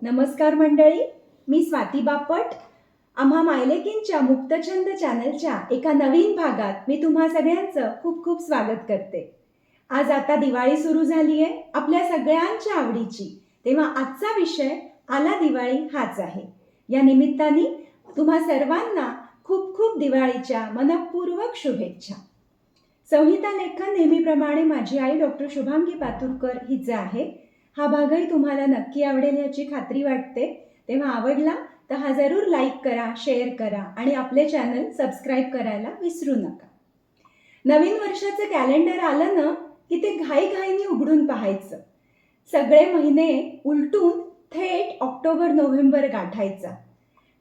नमस्कार मंडळी, मी स्वाती बापट. आम्हा मायलेकींच्या मुक्तछंद चॅनलच्या एका नवीन भागात मी तुम्हा सगळ्यांचं खूप खूप स्वागत करते. आज आता दिवाळी सुरू झाली आहे, आपल्या सगळ्यांच्या आवडीची. तेव्हा आजचा विषय आला दिवाळी हाच आहे. या निमित्ताने तुम्हा सर्वांना खूप खूप दिवाळीच्या मनपूर्वक शुभेच्छा. संहिता लेखन नेहमीप्रमाणे माझी आई डॉक्टर शुभांगी पातुरकर हिचं आहे. हा भागही तुम्हाला नक्की आवडेल याची खात्री वाटते. तेव्हा आवडला तर हा जरूर लाईक करा, शेअर करा आणि आपले चॅनल सबस्क्राईब करायला विसरू नका. नवीन वर्षाचं कॅलेंडर आलं ना की ते घाईघाईने उघडून पाहायचं. सगळे महिने उलटून थेट ऑक्टोबर नोव्हेंबर गाठायचा.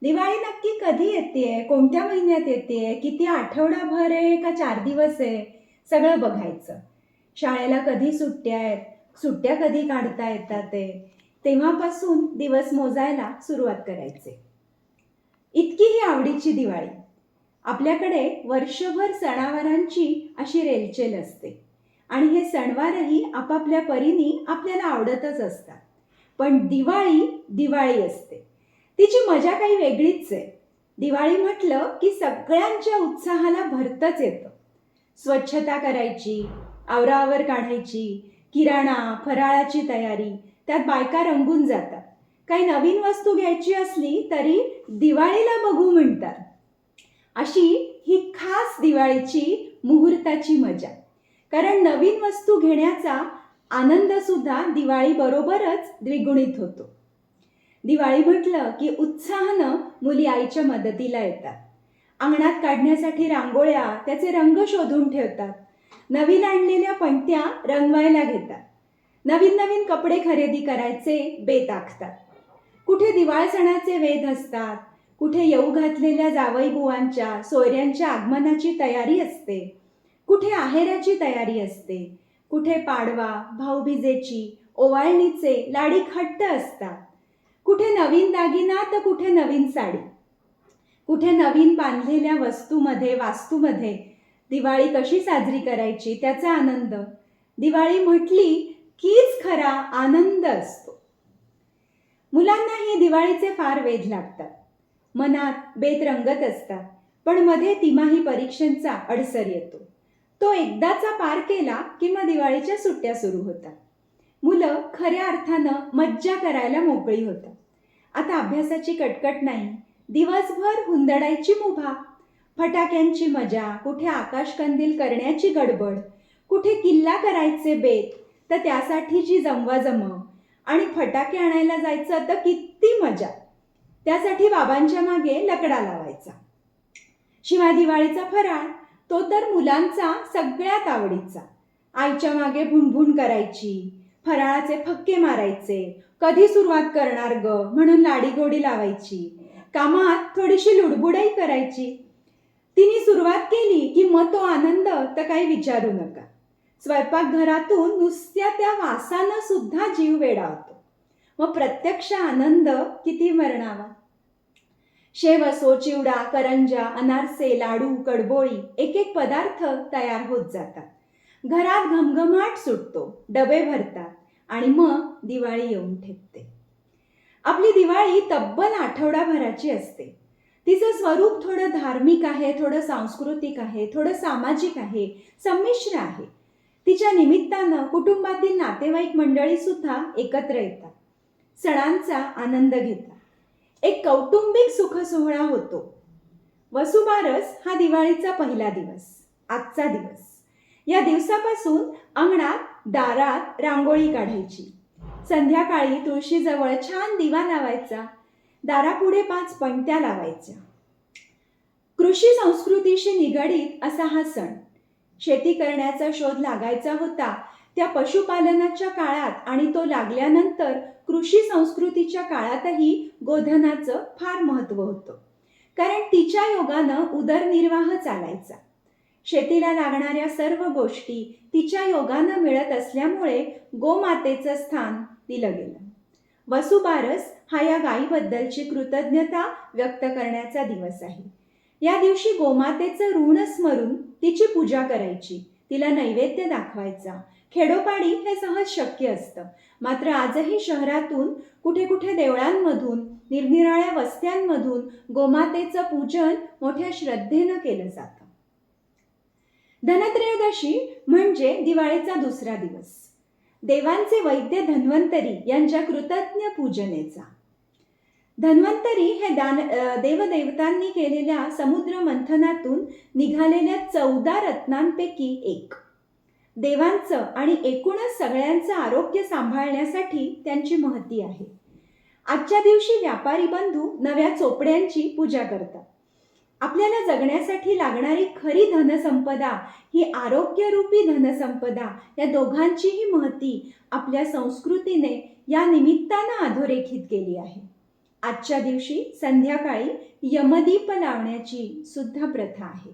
दिवाळी नक्की कधी येतेय, कोणत्या महिन्यात येतेय, किती आठवडाभर आहे का 4 दिवस आहे, सगळं बघायचं. शाळेला कधी सुट्ट्या आहेत, सुट्ट्या कधी काढता येतात ते, तेव्हापासून दिवस मोजायला सुरुवात करायचे. इतकी ही आवडीची दिवाळी. आपल्याकडे वर्षभर सणावारांची अशी रेलचेल असते आणि हे सणवारही आपापल्या परीने आपल्याला आवडतच असतात. पण दिवाळी दिवाळी असते, तिची मजा काही वेगळीच आहे. दिवाळी म्हटलं की सगळ्यांच्या उत्साहाला भरतच येतं. स्वच्छता करायची, आवराआवर काढायची, किराणा फराळाची तयारी, त्यात बायका रंगून जातात. काही नवीन वस्तू घ्यायची असली तरी दिवाळीला बघू म्हणतात. अशी ही खास दिवाळीची मुहूर्ताची मजा. कारण नवीन वस्तू घेण्याचा आनंद सुद्धा दिवाळी बरोबरच द्विगुणित होतो. दिवाळी म्हटलं की उत्साहानं मुली आईच्या मदतीला येतात. अंगणात काढण्यासाठी रांगोळ्या, त्याचे रंग शोधून ठेवतात. नवीन आणलेल्या पणत्या रंगवायला घेतात. नवीन नवीन कपडे खरेदी करायचे बेत आखतात. कुठे दिवाळ सणाचे वेध असतात, कुठे येऊ घातलेल्या जावई बुवांच्या सोयऱ्यांच्या आगमनाची तयारी असते, कुठे आहेराची तयारी असते, कुठे पाडवा, भाऊबीजेची, ओवाळणीचे लाडीक हट्ट असतात. कुठे नवीन दागिना तर कुठे नवीन साडी, कुठे नवीन बांधलेल्या वस्तूमध्ये वास्तूमध्ये दिवाळी कशी साजरी करायची त्याचा आनंद. दिवाळी म्हटली कीच खरा आनंद असतो. मुलांनाही दिवाळीचे फार वेध लागतात. मनात बेत रंगत असतात, पण मध्ये तिमाही परीक्षांचा अडसर येतो. तो एकदाचा पार केला की मग दिवाळीच्या सुट्ट्या सुरू होतात. मुलं खऱ्या अर्थानं मज्जा करायला मोकळी होतात. आता अभ्यासाची कटकट नाही, दिवसभर हुंदडायची मुभा, फटाक्यांची मजा, कुठे आकाशकंदील करण्याची गडबड, कुठे किल्ला करायचे बेत, तर त्यासाठीची जमवाजमव आणि फटाके आणायला जायचं तर किती मजा. त्यासाठी बाबांच्या मागे लकडा लावायचा. शिवाय दिवाळीचा फराळ, तो तर मुलांचा सगळ्यात आवडीचा. आईच्या मागे भुणभुण करायची, फराळाचे फक्के मारायचे, कधी सुरुवात करणार ग म्हणून लाडीगोडी लावायची, कामात थोडीशी लुडबुडही करायची. तिने सुरुवात केली की मग तो आनंद तर काही विचारू नका. स्वयंपाकघरातून नुसत्या त्या वासानं सुद्धा जीव वेडावतो. मग प्रत्यक्ष आनंद किती वर्णावा. शेव असो, चिवडा, करंजा, अनारसे, लाडू, कडबोळी, एक एक पदार्थ तयार होत जातात. घरात घमघमाट सुटतो, डबे भरतात आणि मग दिवाळी येऊन ठेपते. आपली दिवाळी तब्बल आठवडाभराची असते. तिचं स्वरूप थोडं धार्मिक आहे, थोडं सांस्कृतिक आहे, थोडं सामाजिक आहे, संमिश्र आहे. तिच्या निमित्तानं कुटुंबातील नातेवाईक मंडळी सुद्धा एकत्र येतात, सणांचा आनंद घेतात. एक कौटुंबिक सुखसोहळा होतो. वसुबारस हा दिवाळीचा पहिला दिवस, आजचा दिवस. या दिवसापासून अंगणात दारात रांगोळी काढायची. संध्याकाळी तुळशीजवळ छान दिवा लावायचा. दारापुढे 5 पणत्या लावायच्या. कृषी संस्कृतीशी निगडीत असा हा सण. शेती करण्याचा शोध लागायचा होता त्या पशुपालनाच्या काळात आणि तो लागल्यानंतर कृषी संस्कृतीच्या काळातही गोधनाचं फार महत्त्व होतं. कारण तिच्या योगानं उदरनिर्वाह चालायचा. शेतीला लागणाऱ्या सर्व गोष्टी तिच्या योगानं मिळत असल्यामुळे गोमातेचं स्थान दिलं गेलं. वसुबारस हा या गायीबद्दलची कृतज्ञता व्यक्त करण्याचा दिवस आहे. या दिवशी गोमातेचं ऋण स्मरून तिची पूजा करायची, तिला नैवेद्य दाखवायचा. खेडोपाडी हे सहज शक्य असतं. मात्र आजही शहरातून कुठे कुठे देवळांमधून, निरनिराळ्या वस्त्यांमधून गोमातेचं पूजन मोठ्या श्रद्धेनं केलं जातं. धनत्रयोदशी म्हणजे दिवाळीचा दुसरा दिवस. देवांचे वैद्य धन्वंतरी यांच्या कृतज्ञ पूजनेचा. धन्वंतरी हे देवदेवतांनी केलेल्या समुद्र मंथनातून निघालेल्या 14 रत्नांपैकी एक. देवांचं आणि एकूणच सगळ्यांचं आरोग्य सांभाळण्यासाठी त्यांची महती आहे. आजच्या दिवशी व्यापारी बंधू नव्या चोपड्यांची पूजा करतात. आपल्याला जगण्यासाठी लागणारी खरी धनसंपदा ही आरोग्यरूपी धनसंपदा, या दोघांचीही महती आपल्या संस्कृतीने या निमित्तानं अधोरेखित केली आहे. आजच्या दिवशी संध्याकाळी यमदीप लावण्याची सुद्धा प्रथा आहे.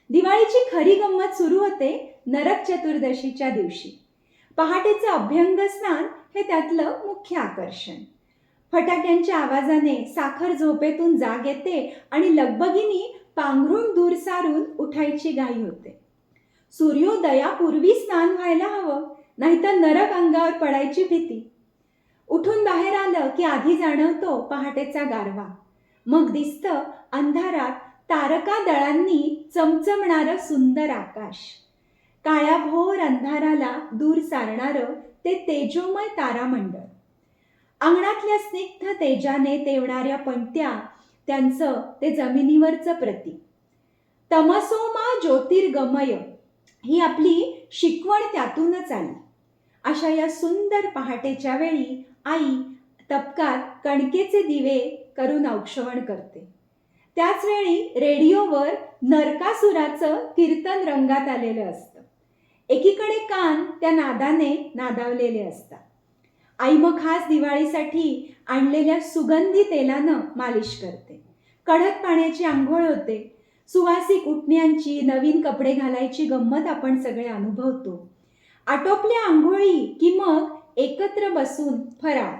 दिवाळीची खरी गंमत सुरू होते नरक चतुर्दशीच्या दिवशी. पहाटेचं अभ्यंग स्नान हे त्यातलं मुख्य आकर्षण. फटाक्यांच्या आवाजाने साखर झोपेतून जाग येते आणि लगबगीने पांघरूण दूर सारून उठायची घाई होते. सूर्योदयापूर्वी स्नान व्हायला हवं, नाहीतर नरक अंगावर पडायची भीती. उठून बाहेर आलं की आधी जाणवतो पहाटेचा गारवा. मग दिसतं अंधारात तारका दळांनी चमचमणारं सुंदर आकाश. काळ्याभोर अंधाराला दूर सारणारं ते तेजोमय तारामंडळ. अंगणातल्या स्निग्ध तेजाने तेवणाऱ्या पणत्या, त्यांचं ते जमिनीवरचं प्रतीक. तमसोमा ज्योतिर्गमय ही आपली शिकवण त्यातूनच आली. अशा या सुंदर पहाटेच्या वेळी आई तपकात कणकेचे दिवे करून औक्षवण करते. त्याच वेळी रेडिओवर नरकासुराचं कीर्तन रंगात आलेलं असतं. एकीकडे कान त्या नादाने नादावलेले असतात. आई मग खास दिवाळीसाठी आणलेल्या सुगंधी तेलानं मालिश करते. कडक पाण्याची आंघोळ होते. सुवासिक उटण्यांची, नवीन कपडे घालायची गंमत आपण सगळे अनुभवतो. आटोपल्या आंघोळी की मग एकत्र बसून फराळ,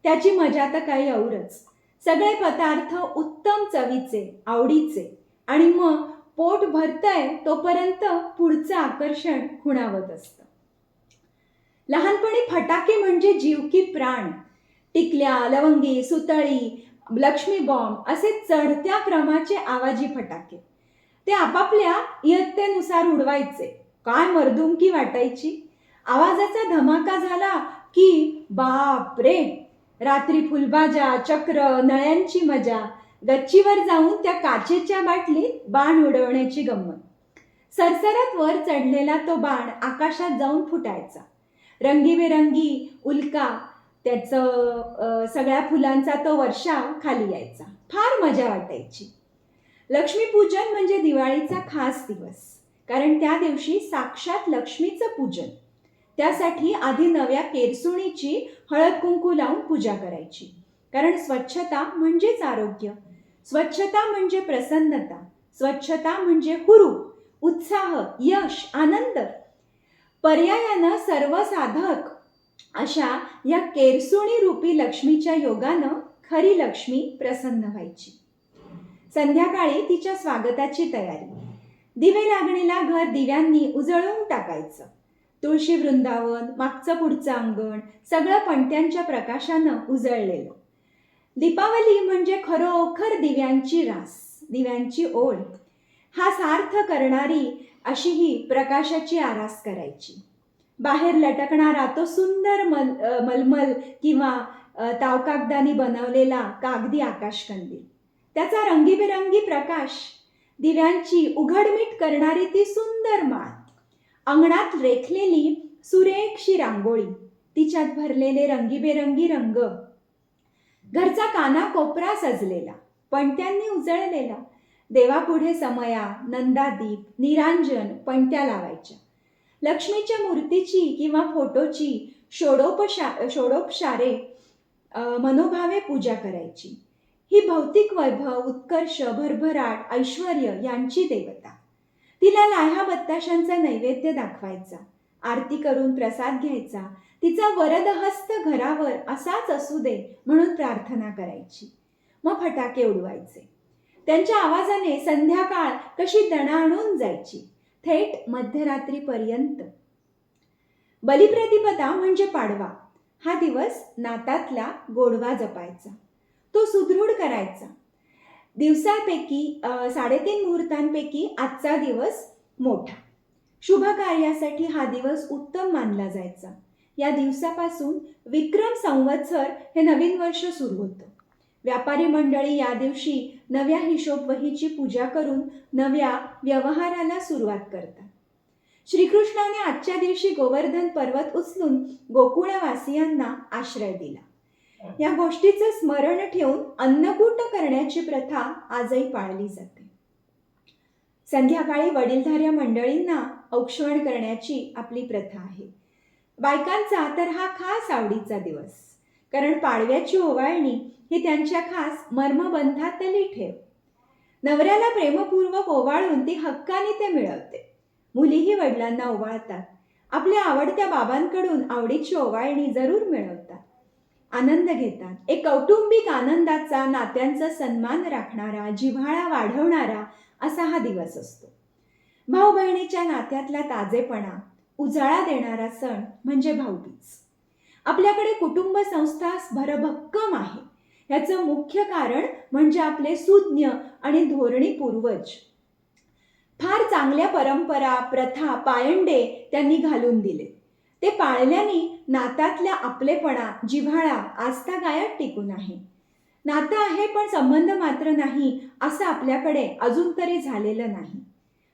त्याची मजा तर काही औरच. सगळे पदार्थ उत्तम चवीचे, आवडीचे, आणि मग पोट भरतंय तोपर्यंत पुढचं आकर्षण खुणावत असतं. लहानपणी फटाके म्हणजे जीव की प्राण. टिकल्या, लवंगी, सुतळी, लक्ष्मी बॉम्ब असे चढत्या क्रमाचे आवाजी फटाके. ते आपापल्या इयत्तेनुसार उडवायचे. काय मर्दुमकी वाटायची. आवाजाचा धमाका झाला की बाप रे, रात्री फुलभाज्या, चक्र, नळ्यांची मजा. गच्चीवर जाऊन त्या काचेच्या बाटलीत बाण उडवण्याची गंमत. सरसरत वर चढलेला तो बाण आकाशात जाऊन फुटायचा. रंगीबेरंगी उल्का, त्याचं सगळ्या फुलांचा तो वर्षाव खाली यायचा. फार मजा वाटायची. लक्ष्मीपूजन म्हणजे दिवाळीचा खास दिवस, कारण त्या दिवशी साक्षात लक्ष्मीचं पूजन. त्यासाठी आधी नव्या केरसुणीची हळद कुंकू लावून पूजा करायची. कारण स्वच्छता म्हणजेच आरोग्य, स्वच्छता म्हणजे प्रसन्नता, स्वच्छता म्हणजे हुरूप, उत्साह, यश, आनंद. पर्यायानं सर्वसाधक अशा या केरसुणी रूपी लक्ष्मीच्या योगानं खरी लक्ष्मी प्रसन्न व्हायची. संध्याकाळी तिच्या स्वागताची तयारी. दिवे लागणीला घर दिव्यांनी उजळवून टाकायचं. तुळशी वृंदावन, मागचं पुढचं अंगण सगळं पणत्यांच्या प्रकाशानं उजळलेलं. दीपावली म्हणजे खरोखर दिव्यांची रास, दिव्यांची ओढ. हा सार्थ करणारी अशी ही प्रकाशाची आरास करायची. बाहेर लटकणारा तो सुंदर मलमल किंवा तावकागदानी बनवलेला कागदी आकाशकंदील, त्याचा रंगीबेरंगी प्रकाश, दिव्यांची उघडमीट करणारी ती सुंदर माळ, अंगणात रेखलेली सुरेखशी रांगोळी, तिच्यात भरलेले रंगीबेरंगी रंग, घरचा कानाकोपरा सजलेला, पणत्यांनी उजळलेला. देवापुढे समया, नंदादीप, निरांजन, पणत्या लावायच्या. लक्ष्मीच्या मूर्तीची किंवा फोटोची षोडोपचारे मनोभावे पूजा करायची. ही भौतिक वैभव, उत्कर्ष, भरभराट, ऐश्वर यांची देवता. तिला लाह्या बत्ताशांचा नैवेद्य दाखवायचा, आरती करून प्रसाद घ्यायचा, तिचा वरदहस्त घरावर असाच असू दे म्हणून प्रार्थना करायची. मग फटाके उडवायचे. त्यांच्या आवाजाने संध्याकाळ कशी दणाणून जायची. थेट मध्यरात्रीपर्यंत. बलिप्रतिपदा म्हणजे पाडवा. हा दिवस नातातला गोडवा जपायचा, तो सुदृढ करायचा. दिवसांपैकी 3.5 मुहूर्तांपैकी आजचा दिवस मोठा. शुभ कार्यासाठी हा दिवस उत्तम मानला जायचा. या दिवसापासून विक्रम संवत्सर हे नवीन वर्ष सुरू होतं. व्यापारी मंडळी या दिवशी नव्या हिशोबवहीची पूजा करून नव्या व्यवहाराला सुरुवात करतात. श्रीकृष्णाने आजच्या दिवशी गोवर्धन पर्वत उचलून गोकुळवासियांना आश्रय दिला. या गोष्टीचं स्मरण ठेवून अन्नकूट करण्याची प्रथा आजही पाळली जाते. संध्याकाळी वडीलधाऱ्या मंडळींना औक्षण करण्याची आपली प्रथा आहे. बायकांचा तर हा खास आवडीचा दिवस, कारण पाडव्याची ओवाळणी ही त्यांच्या खास मर्मबंधातली ठेव. नवऱ्याला प्रेमपूर्वक ओवाळून ती हक्काने ते मिळवते. मुलीही वडिलांना ओवाळतात. आपल्या आवडत्या बाबांकडून आवडीची ओवाळणी जरूर मिळवतात, आनंद घेतात. एक कौटुंबिक आनंदाचा, नात्यांचा सन्मान राखणारा, जिव्हाळा वाढवणारा असा हा दिवस असतो. भाऊ बहिणीच्या नात्यातला ताजेपणा उजाळा देणारा सण म्हणजे भाऊबीज. आपल्याकडे कुटुंब संस्था भरभक्कम आहे. याचं मुख्य कारण म्हणजे आपले सुज्ञ आणि धोरणी पूर्वज. फार चांगल्या परंपरा, प्रथा, पायंडे त्यांनी घालून दिले. ते पाळल्याने नात्यातल्या आपलेपणा, जिव्हाळा, आस्था गायब टिकून आहे. नातं आहे पण संबंध मात्र नाही, असं आपल्याकडे अजून तरी झालेलं नाही.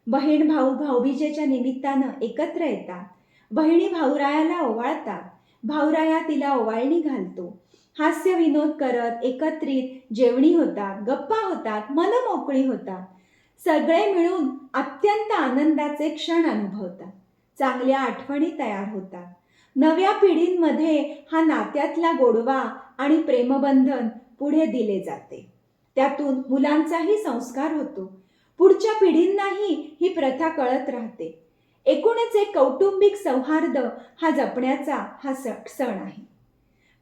बहीण भाऊ भाऊबीजेच्या निमित्तानं एकत्र येतात. बहिणी भाऊरायाला ओवाळतात. भाऊराया तिला ओवाळणी घालतो. हास्य विनोद करत एकत्रित जेवणी होतात, गप्पा होतात, मन मोकळी होतात. सगळे मिळून अत्यंत आनंदाचे क्षण अनुभवतात. चांगल्या आठवणी तयार होतात. नव्या पिढींमध्ये हा नात्यातला गोडवा आणि प्रेमबंधन पुढे दिले जाते. त्यातून मुलांचाही संस्कार होतो. पुढच्या पिढींनाही ही प्रथा कळत राहते. एकूणच एक कौटुंबिक सौहार्द हा जपण्याचा हा सण आहे.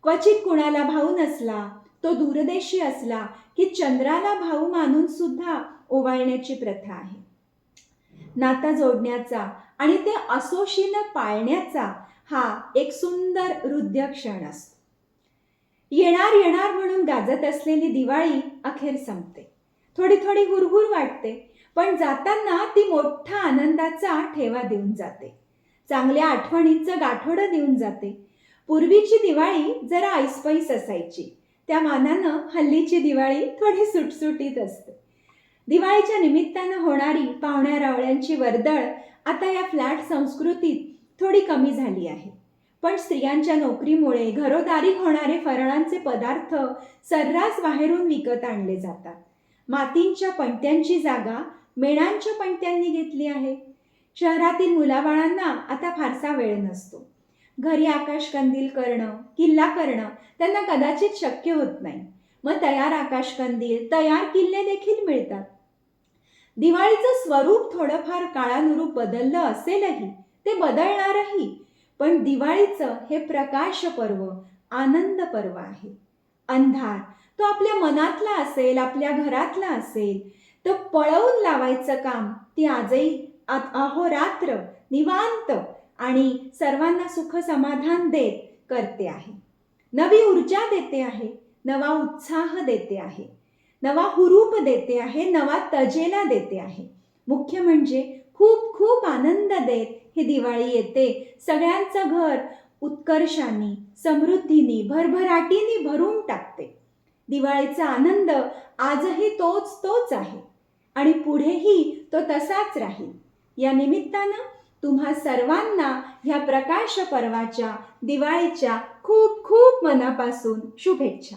क्वचित कुणाला भाऊ नसला, तो दूरदेशी असला की चंद्राला भाऊ मानून सुद्धा ओवाळण्याची प्रथा आहे. नातं जोडण्याचा आणि ते असोशीनं पाळण्याचा हा एक सुंदर हृदय क्षण असतो. येणार येणार म्हणून गाजत असलेली दिवाळी अखेर संपते. थोडी थोडी हुरहुर वाटते, पण जाताना ती मोठा आनंदाचा ठेवा देऊन जाते. चांगल्या आठवणींचं गाठोडं देऊन जाते. पूर्वीची दिवाळी जरा ऐसपैस असायची, त्या मानानं हल्लीची दिवाळी थोडी सुटसुटीत असते. दिवाळीच्या निमित्तानं होणारी पाहुण्या रावळ्यांची वर्दळ आता या फ्लॅट संस्कृतीत थोडी कमी झाली आहे. पण स्त्रियांच्या नोकरीमुळे घरोदारी होणारे फराळांचे पदार्थ सर्रास बाहेरून विकत आणले जातात. मातींच्या पणत्यांची जागा मेणांच्या पणत्यांनी घेतली आहे. शहरातील मुलाबाळांना आता फारसा वेळ नसतो. घरी आकाशकंदील करणं, किल्ला करणं त्यांना कदाचित शक्य होत नाही. मग तयार आकाशकंदील, तयार किल्ले देखील मिळतात. दिवाळीचं स्वरूप थोडंफार काळानुरूप बदललं असेलही, ते बदलणारही, पण दिवाळीचं हे प्रकाश पर्व, आनंद पर्व आहे. अंधार तो आपल्या मनातला असेल, आपल्या घरातला असेल, तर पळवून लावायचं काम ती आजही अहोरात्र निवांत आणि सर्वांना सुख समाधान देत करते आहे. नवी ऊर्जा देते आहे, नवा उत्साह देते आहे, नवा हुरूप देते आहे, नवा तजेला देते आहे. मुख्य म्हणजे खूप खूप आनंद देत ही दिवाळी येते. सगळ्यांचं घर उत्कर्षाने, समृद्धीने, भरभराटीने भरून टाकते. दिवाळीचा आनंद आजही तोच आहे आणि पुढेही तो तसाच राहील. या निमित्तानं तुम्हा सर्वांना ह्या प्रकाश पर्वाच्या, दिवाळीच्या खूप खूप मनापासून शुभेच्छा.